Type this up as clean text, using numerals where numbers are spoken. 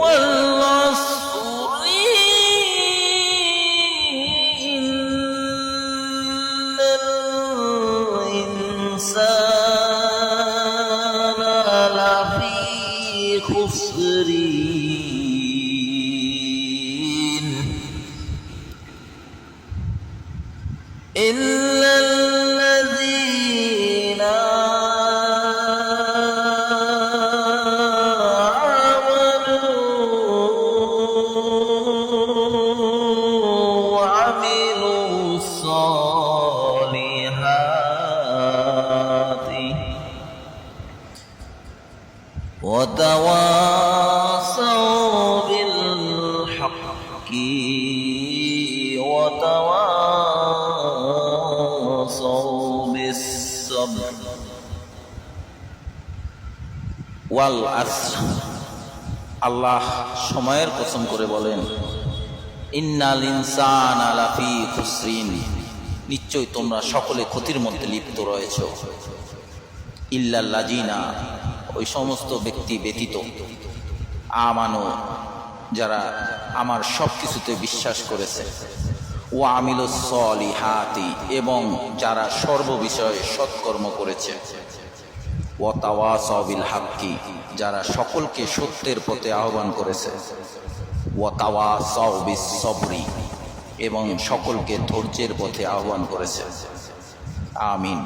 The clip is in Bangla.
والعصر إن الإنسان لفي خسر إلا الذين وعملوا الصالحات وتواصوا بالحق وتواصوا بالصبر والعصر আল্লাহ সময়ের কসম করে বলেন, ইন্নাল ইনসানা লাফি খুসরিন, নিশ্চয় তোমরা সকলে ক্ষতির মধ্যে লিপ্ত রয়েছো, ইল্লাল্লাযিনা, ওই সমস্ত ব্যক্তি ব্যতীত, আমানু, যারা আমার সব কিছুতে বিশ্বাস করেছে, ওয়া আমিলুস সলিহাতি, এবং যারা সর্ববিষয়ে সৎকর্ম করেছে, ওয়া তাওয়াসাউ বিল হাক্কি, যারা সকলকে সত্যের পথে আহ্বান করেছে, ওয়া তাওয়াসাউ বিস সবরি, এবং সকলকে ধৈর্যের পথে আহ্বান করেছে। আমিন।